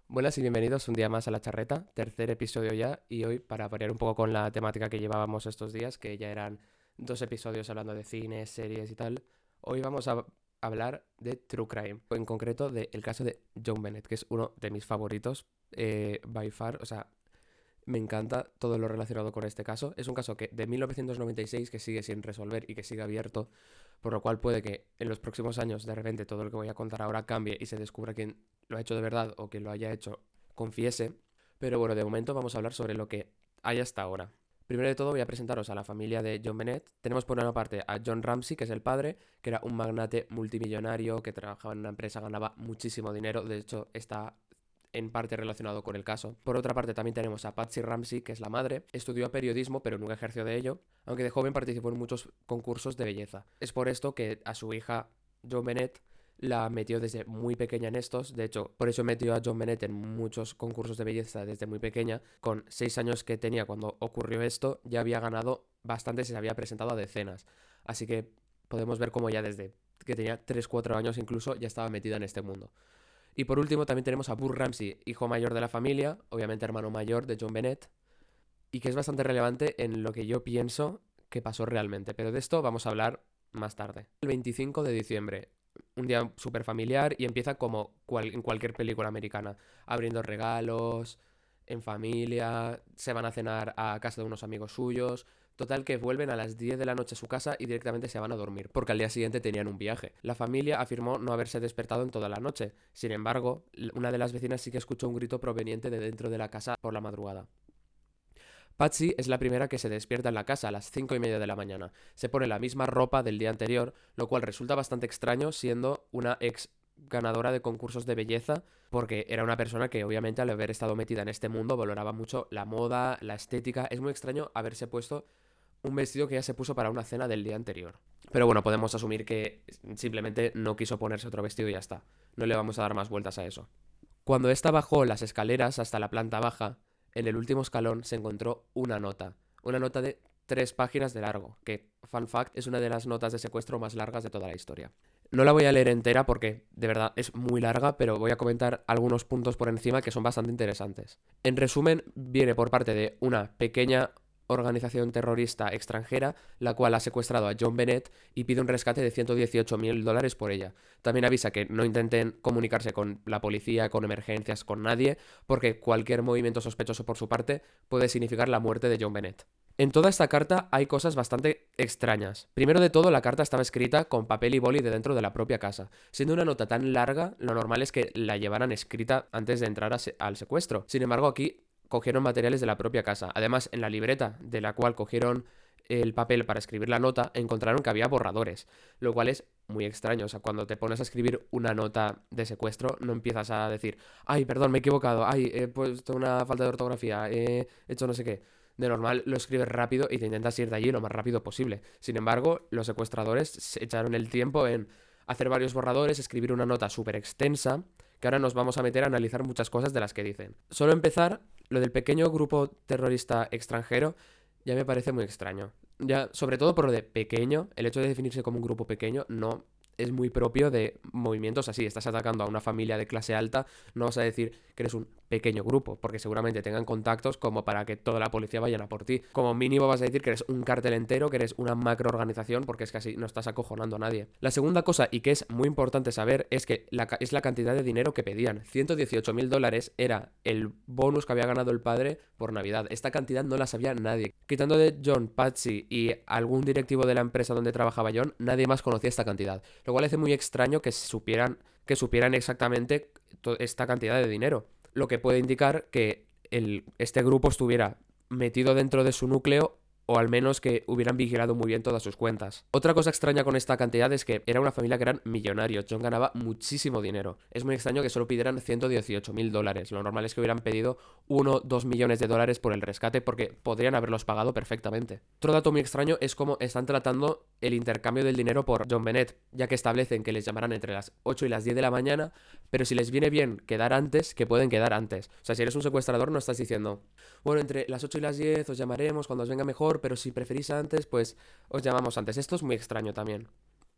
Buenas y bienvenidos un día más a La Charreta, tercer episodio ya, y hoy para variar un poco con la temática que llevábamos estos días, que ya eran dos episodios hablando de cine, series y tal, hoy vamos a hablar de True Crime, en concreto del caso de John Bennett, que es uno de mis favoritos, by far, o sea, me encanta todo lo relacionado con este caso. Es un caso que de 1996 que sigue sin resolver y que sigue abierto, por lo cual puede que en los próximos años de repente todo lo que voy a contar ahora cambie y se descubra quién lo ha hecho de verdad o quien lo haya hecho confiese. Pero bueno, de momento vamos a hablar sobre lo que hay hasta ahora. Primero de todo voy a presentaros a la familia de John Bennett. Tenemos por una parte a John Ramsey, que es el padre, que era un magnate multimillonario que trabajaba en una empresa, ganaba muchísimo dinero. De hecho, está en parte relacionado con el caso. Por otra parte, también tenemos a Patsy Ramsey, que es la madre. Estudió periodismo, pero nunca ejerció de ello, aunque de joven participó en muchos concursos de belleza. Es por esto que a su hija, John Bennett, la metió desde muy pequeña en estos. De hecho, por eso metió a John Bennett en muchos concursos de belleza desde muy pequeña. Con 6 años que tenía cuando ocurrió esto, ya había ganado bastantes y se había presentado a decenas. Así que podemos ver cómo ya desde que tenía 3 4 años incluso ya estaba metida en este mundo. Y por último también tenemos a Burr Ramsey, hijo mayor de la familia, obviamente hermano mayor de John Bennett, y que es bastante relevante en lo que yo pienso que pasó realmente, pero de esto vamos a hablar más tarde. El 25 de diciembre, un día súper familiar y empieza como en cualquier película americana, abriendo regalos, en familia, se van a cenar a casa de unos amigos suyos. Total que vuelven a las 10 de la noche a su casa y directamente se van a dormir, porque al día siguiente tenían un viaje. La familia afirmó no haberse despertado en toda la noche. Sin embargo, una de las vecinas sí que escuchó un grito proveniente de dentro de la casa por la madrugada. Patsy es la primera que se despierta en la casa a las 5:30 de la mañana. Se pone la misma ropa del día anterior, lo cual resulta bastante extraño siendo una ex ganadora de concursos de belleza, porque era una persona que obviamente al haber estado metida en este mundo valoraba mucho la moda, la estética. Es muy extraño haberse puesto un vestido que ya se puso para una cena del día anterior. Pero bueno, podemos asumir que simplemente no quiso ponerse otro vestido y ya está. No le vamos a dar más vueltas a eso. Cuando ésta bajó las escaleras hasta la planta baja, en el último escalón se encontró una nota. Una nota de 3 páginas de largo, que, fun fact, es una de las notas de secuestro más largas de toda la historia. No la voy a leer entera porque de verdad es muy larga, pero voy a comentar algunos puntos por encima que son bastante interesantes. En resumen, viene por parte de una pequeña organización terrorista extranjera, la cual ha secuestrado a John Bennett y pide un rescate de $118.000 por ella. También avisa que no intenten comunicarse con la policía, con emergencias, con nadie, porque cualquier movimiento sospechoso por su parte puede significar la muerte de John Bennett. En toda esta carta hay cosas bastante extrañas. Primero de todo, la carta estaba escrita con papel y boli de dentro de la propia casa. Siendo una nota tan larga, lo normal es que la llevaran escrita antes de entrar al secuestro. Sin embargo, aquí cogieron materiales de la propia casa. Además, en la libreta de la cual cogieron el papel para escribir la nota, encontraron que había borradores, lo cual es muy extraño. O sea, cuando te pones a escribir una nota de secuestro, no empiezas a decir, ay, perdón, me he equivocado, ay, he puesto una falta de ortografía, he hecho no sé qué. De normal lo escribes rápido y te intentas ir de allí lo más rápido posible. Sin embargo, los secuestradores se echaron el tiempo en hacer varios borradores, escribir una nota súper extensa, que ahora nos vamos a meter a analizar muchas cosas de las que dicen. Solo empezar, lo del pequeño grupo terrorista extranjero ya me parece muy extraño. Ya, sobre todo por lo de pequeño, el hecho de definirse como un grupo pequeño no es muy propio de movimientos así. Estás atacando a una familia de clase alta, no vas a decir que eres un pequeño grupo, porque seguramente tengan contactos como para que toda la policía vayan a por ti. Como mínimo vas a decir que eres un cartel entero, que eres una macroorganización, porque es que así no estás acojonando a nadie. La segunda cosa, y que es muy importante saber, es que es la cantidad de dinero que pedían. $118.000 era el bonus que había ganado el padre por Navidad. Esta cantidad no la sabía nadie. Quitando de John, Patsy y algún directivo de la empresa donde trabajaba John, nadie más conocía esta cantidad. Lo cual hace muy extraño que supieran exactamente esta cantidad de dinero. Lo que puede indicar que este grupo estuviera metido dentro de su núcleo o al menos que hubieran vigilado muy bien todas sus cuentas. Otra cosa extraña con esta cantidad es que era una familia que eran millonarios. John ganaba muchísimo dinero. Es muy extraño que solo pidieran $118.000. Lo normal es que hubieran pedido 1 o 2 millones de dólares por el rescate porque podrían haberlos pagado perfectamente. Otro dato muy extraño es cómo están tratando el intercambio del dinero por John Bennett, ya que establecen que les llamarán entre las 8 y las 10 de la mañana, pero si les viene bien quedar antes, que pueden quedar antes. O sea, si eres un secuestrador no estás diciendo, bueno, entre las 8 y las 10 os llamaremos cuando os venga mejor, pero si preferís antes, pues os llamamos antes. Esto es muy extraño también.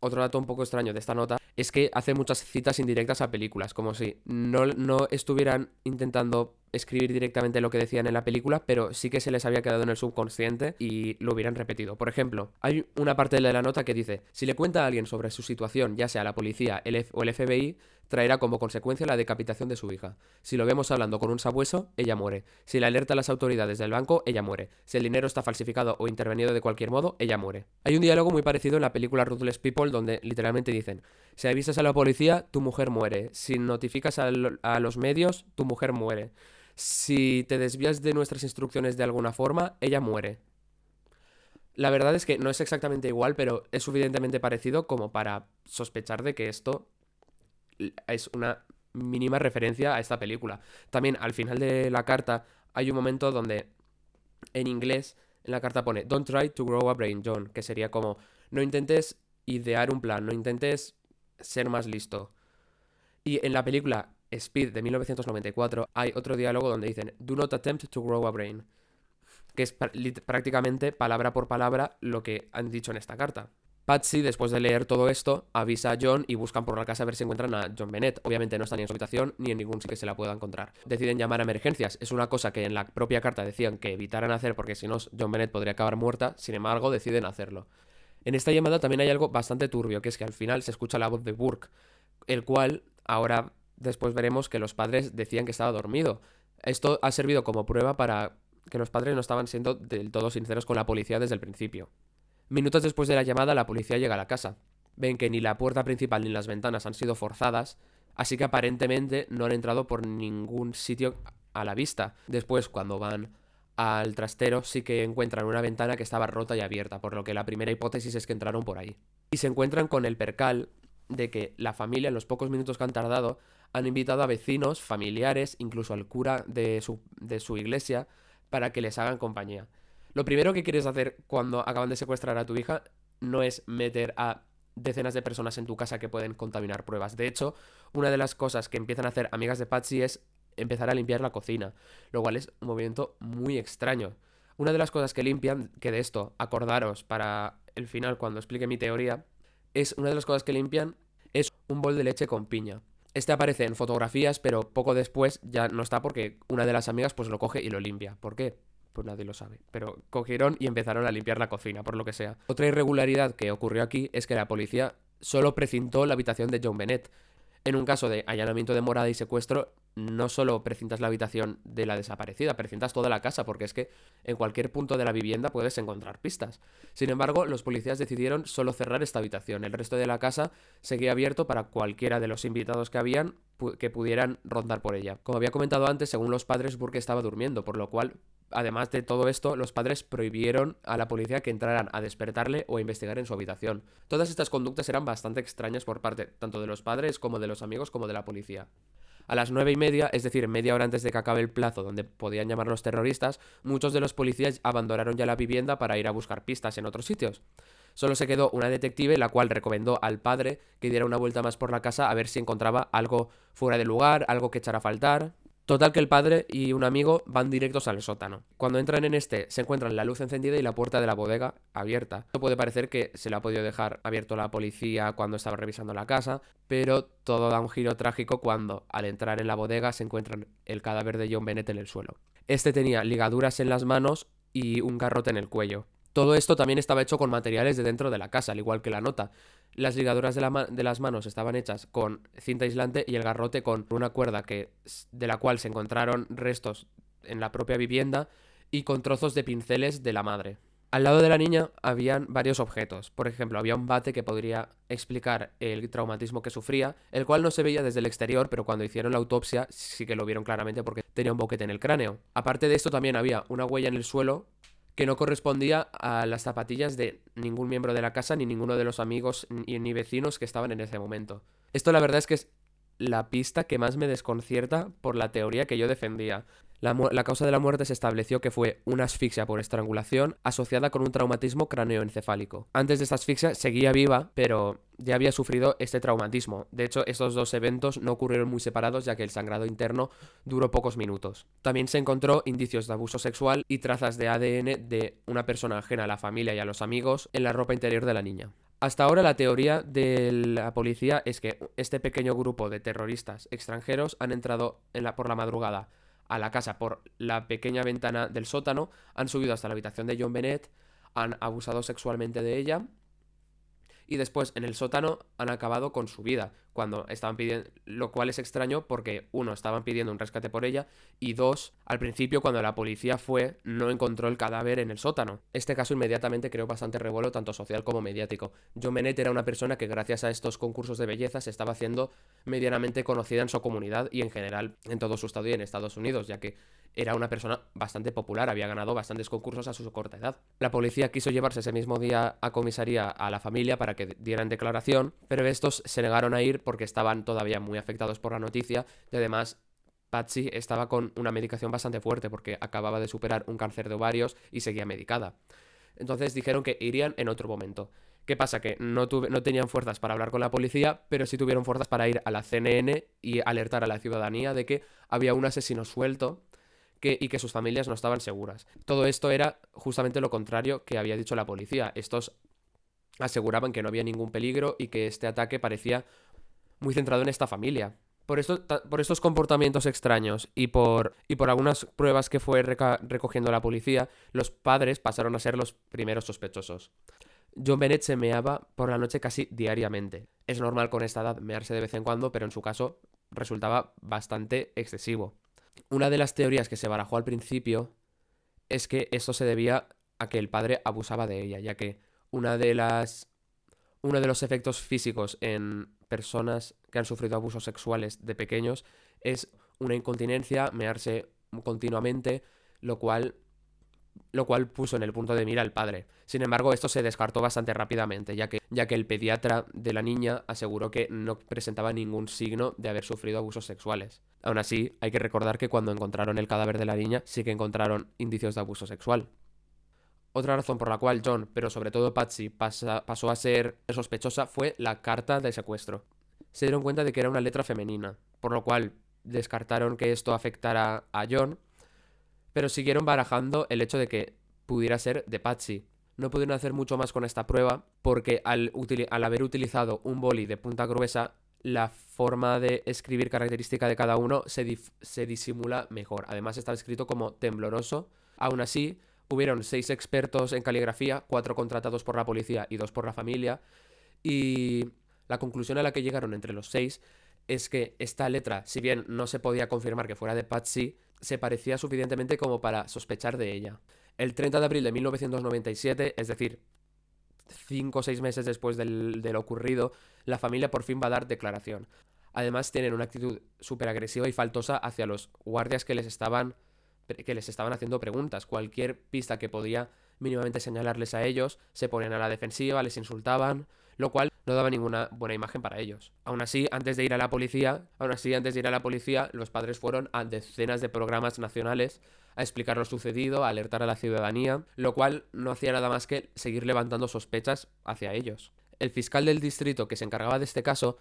Otro dato un poco extraño de esta nota es que hace muchas citas indirectas a películas, como si no estuvieran intentando escribir directamente lo que decían en la película, pero sí que se les había quedado en el subconsciente y lo hubieran repetido. Por ejemplo, hay una parte de la nota que dice: si le cuenta a alguien sobre su situación, ya sea la policía o el FBI, traerá como consecuencia la decapitación de su hija. Si lo vemos hablando con un sabueso, ella muere. Si le alerta a las autoridades del banco, ella muere. Si el dinero está falsificado o intervenido de cualquier modo, ella muere. Hay un diálogo muy parecido en la película Ruthless People donde literalmente dicen: si avisas a la policía, tu mujer muere. Si notificas a los medios, tu mujer muere. Si te desvías de nuestras instrucciones de alguna forma, ella muere. La verdad es que no es exactamente igual, pero es suficientemente parecido como para sospechar de que esto es una mínima referencia a esta película. También al final de la carta hay un momento donde en inglés en la carta pone "Don't try to grow a brain, John", que sería como: no intentes idear un plan, no intentes ser más listo. Y en la película Speed de 1994 hay otro diálogo donde dicen "Do not attempt to grow a brain", que es prácticamente palabra por palabra lo que han dicho en esta carta. Patsy, después de leer todo esto, avisa a John y buscan por la casa a ver si encuentran a John Bennett. Obviamente no está ni en su habitación ni en ningún sitio que se la pueda encontrar. Deciden llamar a emergencias. Es una cosa que en la propia carta decían que evitaran hacer porque si no John Bennett podría acabar muerta. Sin embargo, deciden hacerlo. En esta llamada también hay algo bastante turbio, que es que al final se escucha la voz de Burke, el cual ahora después veremos que los padres decían que estaba dormido. Esto ha servido como prueba para que los padres no estaban siendo del todo sinceros con la policía desde el principio. Minutos después de la llamada, la policía llega a la casa. Ven que ni la puerta principal ni las ventanas han sido forzadas, así que aparentemente no han entrado por ningún sitio a la vista. Después, cuando van al trastero, sí que encuentran una ventana que estaba rota y abierta, por lo que la primera hipótesis es que entraron por ahí. Y se encuentran con el percal de que la familia, en los pocos minutos que han tardado, han invitado a vecinos, familiares, incluso al cura de su iglesia, para que les hagan compañía. Lo primero que quieres hacer cuando acaban de secuestrar a tu hija no es meter a decenas de personas en tu casa que pueden contaminar pruebas. De hecho, una de las cosas que empiezan a hacer amigas de Patsy es empezar a limpiar la cocina, lo cual es un movimiento muy extraño. Una de las cosas que limpian, que de esto acordaros para el final cuando explique mi teoría, una de las cosas que limpian es un bol de leche con piña. Este aparece en fotografías, pero poco después ya no está porque una de las amigas pues lo coge y lo limpia. ¿Por qué? Pues nadie lo sabe. Pero cogieron y empezaron a limpiar la cocina, por lo que sea. Otra irregularidad que ocurrió aquí es que la policía solo precintó la habitación de John Bennett. En un caso de allanamiento de morada y secuestro, no solo precintas la habitación de la desaparecida, precintas toda la casa, porque es que en cualquier punto de la vivienda puedes encontrar pistas. Sin embargo, los policías decidieron solo cerrar esta habitación. El resto de la casa seguía abierto para cualquiera de los invitados que habían que pudieran rondar por ella. Como había comentado antes, según los padres, Burke estaba durmiendo, por lo cual, además de todo esto, los padres prohibieron a la policía que entraran a despertarle o a investigar en su habitación. Todas estas conductas eran bastante extrañas por parte tanto de los padres como de los amigos como de la policía. A las 9:30, es decir, media hora antes de que acabe el plazo donde podían llamar a los terroristas, muchos de los policías abandonaron ya la vivienda para ir a buscar pistas en otros sitios. Solo se quedó una detective, la cual recomendó al padre que diera una vuelta más por la casa a ver si encontraba algo fuera de lugar, algo que echara a faltar. Total que el padre y un amigo van directos al sótano. Cuando entran en este, se encuentran la luz encendida y la puerta de la bodega abierta. Esto puede parecer que se le ha podido dejar abierto la policía cuando estaba revisando la casa, pero todo da un giro trágico cuando, al entrar en la bodega, se encuentran el cadáver de John Bennett en el suelo. Este tenía ligaduras en las manos y un garrote en el cuello. Todo esto también estaba hecho con materiales de dentro de la casa, al igual que la nota. Las ligaduras de las manos estaban hechas con cinta aislante y el garrote con una cuerda de la cual se encontraron restos en la propia vivienda y con trozos de pinceles de la madre. Al lado de la niña habían varios objetos. Por ejemplo, había un bate que podría explicar el traumatismo que sufría, el cual no se veía desde el exterior, pero cuando hicieron la autopsia sí que lo vieron claramente porque tenía un boquete en el cráneo. Aparte de esto, también había una huella en el suelo que no correspondía a las zapatillas de ningún miembro de la casa, ni ninguno de los amigos ni vecinos que estaban en ese momento. Esto la verdad es que es la pista que más me desconcierta por la teoría que yo defendía. La causa de la muerte se estableció que fue una asfixia por estrangulación asociada con un traumatismo craneoencefálico. Antes de esta asfixia seguía viva, pero ya había sufrido este traumatismo. De hecho, estos dos eventos no ocurrieron muy separados, ya que el sangrado interno duró pocos minutos. También se encontró indicios de abuso sexual y trazas de ADN de una persona ajena a la familia y a los amigos en la ropa interior de la niña. Hasta ahora la teoría de la policía es que este pequeño grupo de terroristas extranjeros han entrado por la madrugada a la casa por la pequeña ventana del sótano, han subido hasta la habitación de John Bennett, han abusado sexualmente de ella y después en el sótano han acabado con su vida, cuando estaban pidiendo, lo cual es extraño porque uno, estaban pidiendo un rescate por ella y dos, al principio cuando la policía fue no encontró el cadáver en el sótano. Este caso inmediatamente creó bastante revuelo tanto social como mediático. John Bennett era una persona que gracias a estos concursos de belleza se estaba haciendo medianamente conocida en su comunidad y en general en todo su estado y en Estados Unidos, ya que era una persona bastante popular, había ganado bastantes concursos a su corta edad. La policía quiso llevarse ese mismo día a comisaría a la familia para que dieran declaración, pero estos se negaron a ir porque estaban todavía muy afectados por la noticia y además Patsy estaba con una medicación bastante fuerte porque acababa de superar un cáncer de ovarios y seguía medicada. Entonces dijeron que irían en otro momento. ¿Qué pasa? Que no tenían fuerzas para hablar con la policía, pero sí tuvieron fuerzas para ir a la CNN y alertar a la ciudadanía de que había un asesino suelto y que sus familias no estaban seguras. Todo esto era justamente lo contrario que había dicho la policía. Estos aseguraban que no había ningún peligro y que este ataque parecía muy centrado en esta familia. Por estos comportamientos extraños y por algunas pruebas que fue recogiendo la policía, los padres pasaron a ser los primeros sospechosos. John Bennett se meaba por la noche casi diariamente. Es normal con esta edad mearse de vez en cuando, pero en su caso resultaba bastante excesivo. Una de las teorías que se barajó al principio es que esto se debía a que el padre abusaba de ella, ya que una de las uno de los efectos físicos en personas que han sufrido abusos sexuales de pequeños es una incontinencia, mearse continuamente, lo cual puso en el punto de mira al padre. Sin embargo, esto se descartó bastante rápidamente, ya que el pediatra de la niña aseguró que no presentaba ningún signo de haber sufrido abusos sexuales. Aún así, hay que recordar que cuando encontraron el cadáver de la niña sí que encontraron indicios de abuso sexual. Otra razón por la cual John, pero sobre todo Patsy, pasó a ser sospechosa fue la carta de secuestro. Se dieron cuenta de que era una letra femenina, por lo cual descartaron que esto afectara a John, pero siguieron barajando el hecho de que pudiera ser de Patsy. No pudieron hacer mucho más con esta prueba porque al haber utilizado un boli de punta gruesa, la forma de escribir característica de cada uno se disimula mejor. Además está escrito como tembloroso. Aún así, hubieron 6 expertos en caligrafía, 4 contratados por la policía y 2 por la familia, y la conclusión a la que llegaron entre los 6 es que esta letra, si bien no se podía confirmar que fuera de Patsy, se parecía suficientemente como para sospechar de ella. El 30 de abril de 1997, es decir, 5 o 6 meses después de lo ocurrido, la familia por fin va a dar declaración. Además tienen una actitud súper agresiva y faltosa hacia los guardias que les estaban haciendo preguntas. Cualquier pista que podía mínimamente señalarles a ellos, se ponían a la defensiva, les insultaban, lo cual no daba ninguna buena imagen para ellos. Aún así, antes de ir a la policía, los padres fueron a decenas de programas nacionales a explicar lo sucedido, a alertar a la ciudadanía, lo cual no hacía nada más que seguir levantando sospechas hacia ellos. El fiscal del distrito que se encargaba de este caso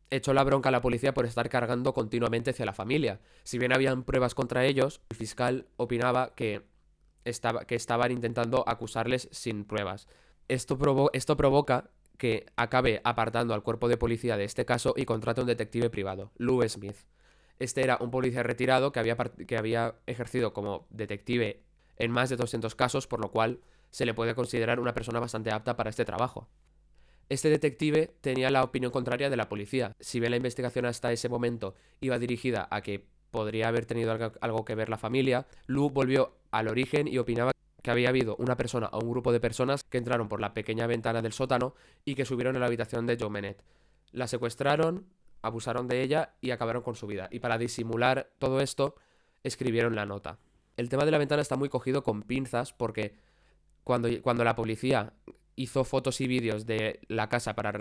echó la bronca a la policía por estar cargando continuamente hacia la familia. Si bien habían pruebas contra ellos, el fiscal opinaba que estaban intentando acusarles sin pruebas. Esto provoca que acabe apartando al cuerpo de policía de este caso y contrate a un detective privado, Lou Smith. Este era un policía retirado que había ejercido como detective en más de 200 casos, por lo cual se le puede considerar una persona bastante apta para este trabajo. Este detective tenía la opinión contraria de la policía. Si bien la investigación hasta ese momento iba dirigida a que podría haber tenido algo que ver la familia, Lou volvió al origen y opinaba que había habido una persona o un grupo de personas que entraron por la pequeña ventana del sótano y que subieron a la habitación de John Bennett. La secuestraron, abusaron de ella y acabaron con su vida. Y para disimular todo esto, escribieron la nota. El tema de la ventana está muy cogido con pinzas porque cuando la policía hizo fotos y vídeos de la casa para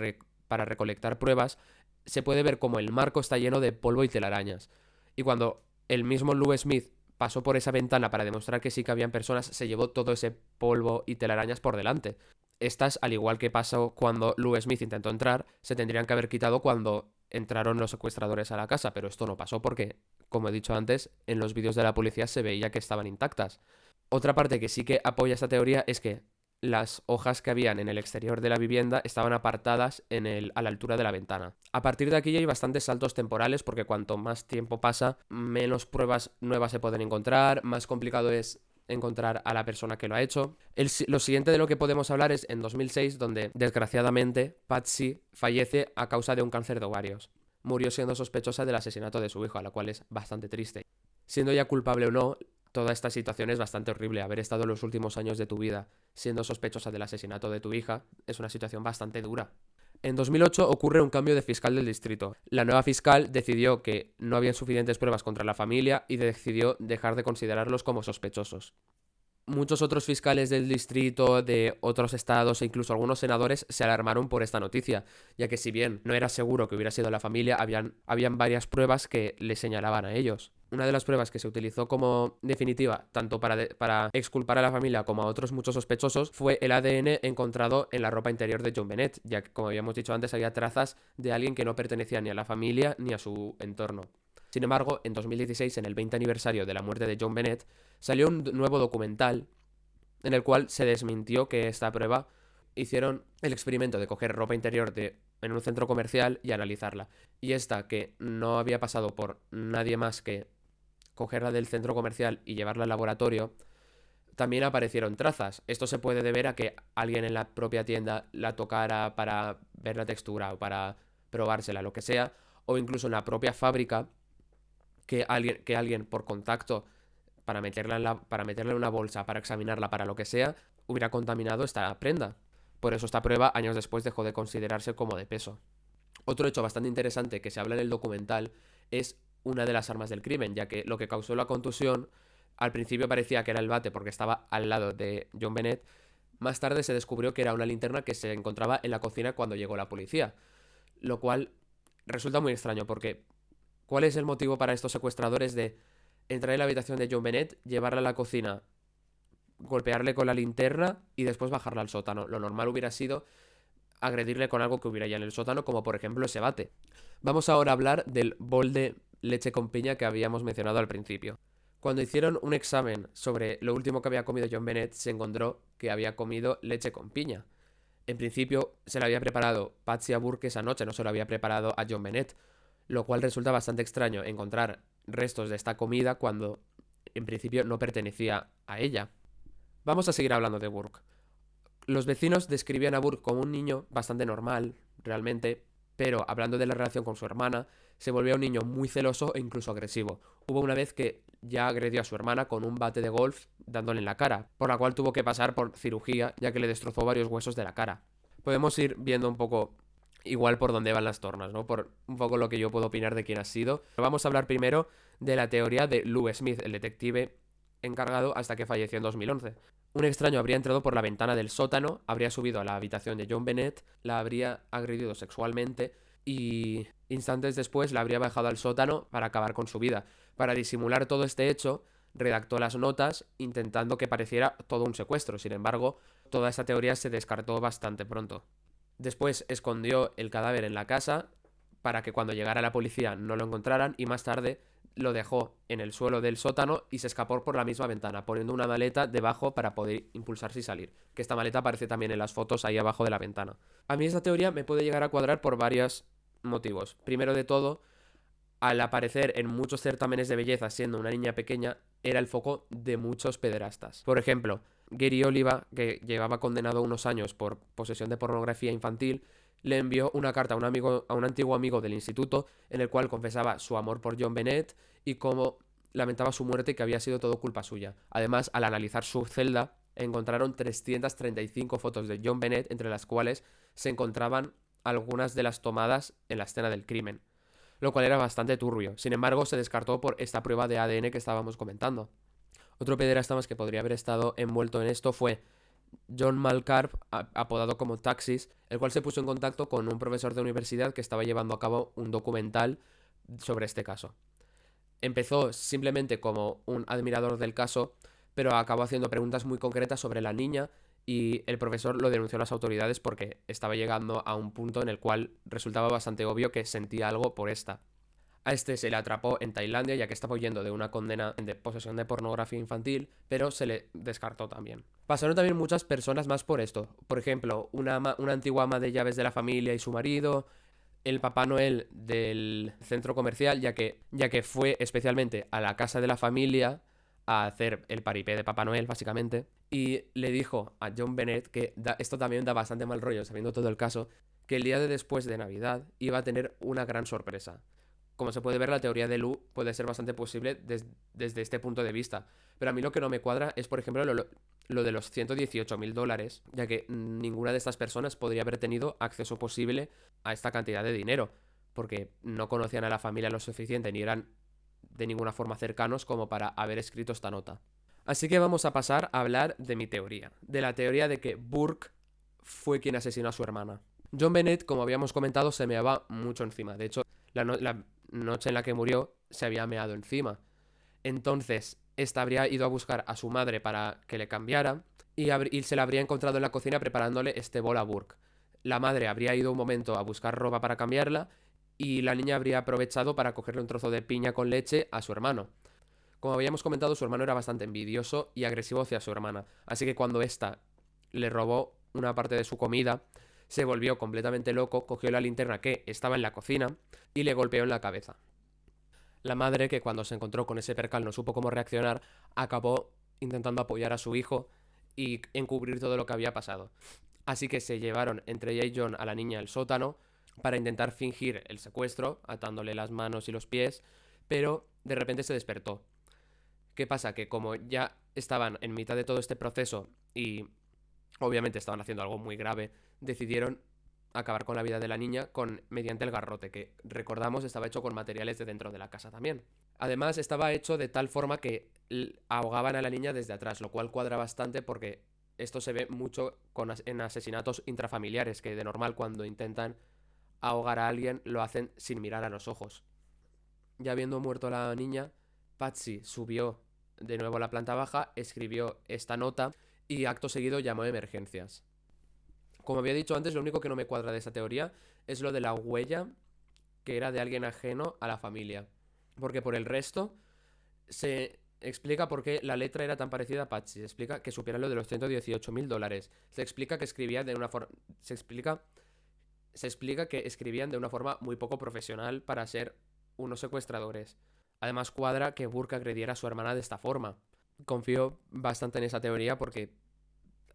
recolectar pruebas, se puede ver como el marco está lleno de polvo y telarañas. Y cuando el mismo Lou Smith pasó por esa ventana para demostrar que sí que habían personas, se llevó todo ese polvo y telarañas por delante. Estas, al igual que pasó cuando Lou Smith intentó entrar, se tendrían que haber quitado cuando entraron los secuestradores a la casa, pero esto no pasó porque, como he dicho antes, en los vídeos de la policía se veía que estaban intactas. Otra parte que sí que apoya esta teoría es que las hojas que habían en el exterior de la vivienda estaban apartadas a la altura de la ventana. A partir de aquí ya hay bastantes saltos temporales porque cuanto más tiempo pasa, menos pruebas nuevas se pueden encontrar, más complicado es encontrar a la persona que lo ha hecho. Lo siguiente de lo que podemos hablar es en 2006, donde desgraciadamente Patsy fallece a causa de un cáncer de ovarios. Murió siendo sospechosa del asesinato de su hijo, a la cual es bastante triste. Siendo ella culpable o no, toda esta situación es bastante horrible. Haber estado en los últimos años de tu vida siendo sospechosa del asesinato de tu hija es una situación bastante dura. En 2008 ocurre un cambio de fiscal del distrito. La nueva fiscal decidió que no había suficientes pruebas contra la familia y decidió dejar de considerarlos como sospechosos. Muchos otros fiscales del distrito, de otros estados e incluso algunos senadores se alarmaron por esta noticia, ya que si bien no era seguro que hubiera sido la familia, habían varias pruebas que le señalaban a ellos. Una de las pruebas que se utilizó como definitiva, tanto para exculpar a la familia como a otros muchos sospechosos, fue el ADN encontrado en la ropa interior de John Bennett, ya que, como habíamos dicho antes, había trazas de alguien que no pertenecía ni a la familia ni a su entorno. Sin embargo, en 2016, en el 20 aniversario de la muerte de John Bennett, salió un nuevo documental en el cual se desmintió que esta prueba hicieron el experimento de coger ropa interior en un centro comercial y analizarla. Y esta, que no había pasado por nadie más que cogerla del centro comercial y llevarla al laboratorio, también aparecieron trazas. Esto se puede deber a que alguien en la propia tienda la tocara para ver la textura o para probársela, lo que sea, o incluso en la propia fábrica que alguien por contacto para meterla en una bolsa, para examinarla, para lo que sea, hubiera contaminado esta prenda. Por eso esta prueba años después dejó de considerarse como de peso. Otro hecho bastante interesante que se habla en el documental es una de las armas del crimen, ya que lo que causó la contusión al principio parecía que era el bate porque estaba al lado de John Bennett. Más tarde se descubrió que era una linterna que se encontraba en la cocina cuando llegó la policía, lo cual resulta muy extraño porque ¿cuál es el motivo para estos secuestradores de entrar en la habitación de John Bennett, llevarla a la cocina, golpearle con la linterna y después bajarla al sótano? Lo normal hubiera sido agredirle con algo que hubiera ya en el sótano, como por ejemplo ese bate. Vamos ahora a hablar del bol de leche con piña que habíamos mencionado al principio. Cuando hicieron un examen sobre lo último que había comido John Bennett, se encontró que había comido leche con piña. En principio se la había preparado Patsy Burke esa noche, no se lo había preparado a John Bennett, lo cual resulta bastante extraño encontrar restos de esta comida cuando en principio no pertenecía a ella. Vamos a seguir hablando de Burke. Los vecinos describían a Burke como un niño bastante normal, realmente, pero hablando de la relación con su hermana, se volvió un niño muy celoso e incluso agresivo. Hubo una vez que ya agredió a su hermana con un bate de golf dándole en la cara, por la cual tuvo que pasar por cirugía ya que le destrozó varios huesos de la cara. Podemos ir viendo un poco igual por dónde van las tornas, ¿no? Por un poco lo que yo puedo opinar de quién ha sido. Vamos a hablar primero de la teoría de Lou Smith, el detective encargado hasta que falleció en 2011. Un extraño habría entrado por la ventana del sótano, habría subido a la habitación de John Bennett, la habría agredido sexualmente y instantes después la habría bajado al sótano para acabar con su vida. Para disimular todo este hecho, redactó las notas intentando que pareciera todo un secuestro. Sin embargo, toda esta teoría se descartó bastante pronto. Después escondió el cadáver en la casa para que cuando llegara la policía no lo encontraran y más tarde lo dejó en el suelo del sótano y se escapó por la misma ventana, poniendo una maleta debajo para poder impulsarse y salir. Que esta maleta aparece también en las fotos ahí abajo de la ventana. A mí esta teoría me puede llegar a cuadrar por varios motivos. Primero de todo, al aparecer en muchos certámenes de belleza siendo una niña pequeña, era el foco de muchos pederastas. Por ejemplo, Gary Oliva, que llevaba condenado unos años por posesión de pornografía infantil, le envió una carta a un antiguo amigo del instituto en el cual confesaba su amor por John Bennett y cómo lamentaba su muerte y que había sido todo culpa suya. Además, al analizar su celda, encontraron 335 fotos de John Bennett, entre las cuales se encontraban algunas de las tomadas en la escena del crimen, lo cual era bastante turbio. Sin embargo, se descartó por esta prueba de ADN que estábamos comentando. Otro pederasta más que podría haber estado envuelto en esto fue John Malcarp, apodado como Taxis, el cual se puso en contacto con un profesor de universidad que estaba llevando a cabo un documental sobre este caso. Empezó simplemente como un admirador del caso, pero acabó haciendo preguntas muy concretas sobre la niña y el profesor lo denunció a las autoridades porque estaba llegando a un punto en el cual resultaba bastante obvio que sentía algo por esta. A este se le atrapó en Tailandia ya que estaba huyendo de una condena de posesión de pornografía infantil, pero se le descartó también. Pasaron también muchas personas más por esto. Por ejemplo, una antigua ama de llaves de la familia y su marido, el Papá Noel del centro comercial, ya que fue especialmente a la casa de la familia a hacer el paripé de Papá Noel, básicamente, y le dijo a John Bennett que esto también da bastante mal rollo, sabiendo todo el caso, que el día de después de Navidad iba a tener una gran sorpresa. Como se puede ver, la teoría de Lu puede ser bastante posible desde este punto de vista. Pero a mí lo que no me cuadra es, por ejemplo, lo de los $118.000, ya que ninguna de estas personas podría haber tenido acceso posible a esta cantidad de dinero, porque no conocían a la familia lo suficiente ni eran de ninguna forma cercanos como para haber escrito esta nota. Así que vamos a pasar a hablar de mi teoría, de la teoría de que Burke fue quien asesinó a su hermana. John Bennett, como habíamos comentado, se meaba mucho encima. De hecho, la noche en la que murió se había meado encima. Entonces, esta habría ido a buscar a su madre para que le cambiara y se la habría encontrado en la cocina preparándole este bol a Burke. La madre habría ido un momento a buscar ropa para cambiarla y la niña habría aprovechado para cogerle un trozo de piña con leche a su hermano. Como habíamos comentado, su hermano era bastante envidioso y agresivo hacia su hermana, así que cuando ésta le robó una parte de su comida, se volvió completamente loco, cogió la linterna que estaba en la cocina y le golpeó en la cabeza. La madre, que cuando se encontró con ese percal no supo cómo reaccionar, acabó intentando apoyar a su hijo y encubrir todo lo que había pasado. Así que se llevaron entre ella y John a la niña al sótano para intentar fingir el secuestro, atándole las manos y los pies, pero de repente se despertó. ¿Qué pasa? Que como ya estaban en mitad de todo este proceso y obviamente estaban haciendo algo muy grave, decidieron acabar con la vida de la niña mediante el garrote, que recordamos estaba hecho con materiales de dentro de la casa también. Además, estaba hecho de tal forma que ahogaban a la niña desde atrás, lo cual cuadra bastante porque esto se ve mucho en asesinatos intrafamiliares, que de normal cuando intentan ahogar a alguien lo hacen sin mirar a los ojos. Ya habiendo muerto la niña, Patsy subió de nuevo a la planta baja, escribió esta nota y acto seguido llamó a emergencias. Como había dicho antes, lo único que no me cuadra de esta teoría es lo de la huella que era de alguien ajeno a la familia. Porque por el resto se explica por qué la letra era tan parecida a Patsy. Se explica que supieran lo de los $118.000. Se explica que escribía de una forma... Se explica que escribían de una forma muy poco profesional para ser unos secuestradores. Además cuadra que Burke agrediera a su hermana de esta forma. Confío bastante en esa teoría porque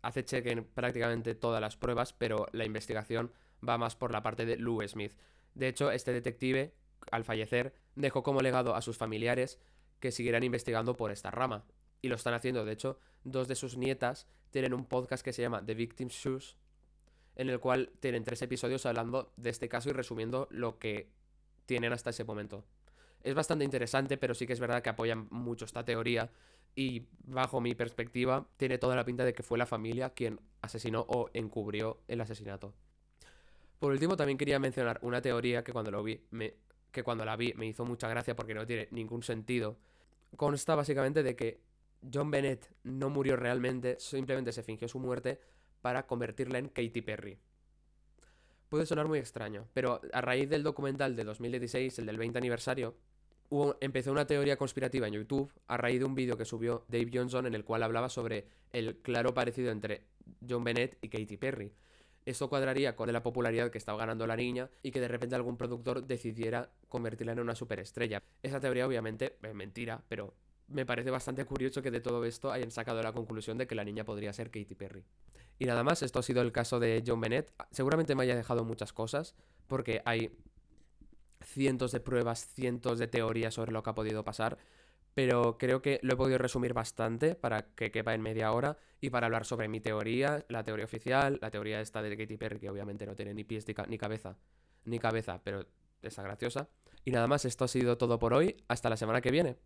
hace cheque en prácticamente todas las pruebas, pero la investigación va más por la parte de Lou Smith. De hecho, este detective, al fallecer, dejó como legado a sus familiares que siguieran investigando por esta rama. Y lo están haciendo. De hecho, dos de sus nietas tienen un podcast que se llama The Victim's Shoes, en el cual tienen 3 episodios hablando de este caso y resumiendo lo que tienen hasta ese momento. Es bastante interesante, pero sí que es verdad que apoyan mucho esta teoría y bajo mi perspectiva tiene toda la pinta de que fue la familia quien asesinó o encubrió el asesinato. Por último, también quería mencionar una teoría que cuando la vi me hizo mucha gracia porque no tiene ningún sentido. Consta básicamente de que John Bennett no murió realmente, simplemente se fingió su muerte para convertirla en Katy Perry. Puede sonar muy extraño, pero a raíz del documental de 2016, el del 20 aniversario, empezó una teoría conspirativa en YouTube a raíz de un vídeo que subió Dave Johnson en el cual hablaba sobre el claro parecido entre John Bennett y Katy Perry. Esto cuadraría con la popularidad que estaba ganando la niña y que de repente algún productor decidiera convertirla en una superestrella. Esa teoría obviamente es mentira, pero me parece bastante curioso que de todo esto hayan sacado la conclusión de que la niña podría ser Katy Perry. Y nada más, esto ha sido el caso de John Bennett. Seguramente me haya dejado muchas cosas, porque hay cientos de pruebas, cientos de teorías sobre lo que ha podido pasar, pero creo que lo he podido resumir bastante para que quepa en media hora y para hablar sobre mi teoría, la teoría oficial, la teoría esta de Katy Perry, que obviamente no tiene ni pies ni cabeza, pero está graciosa. Y nada más, esto ha sido todo por hoy. Hasta la semana que viene.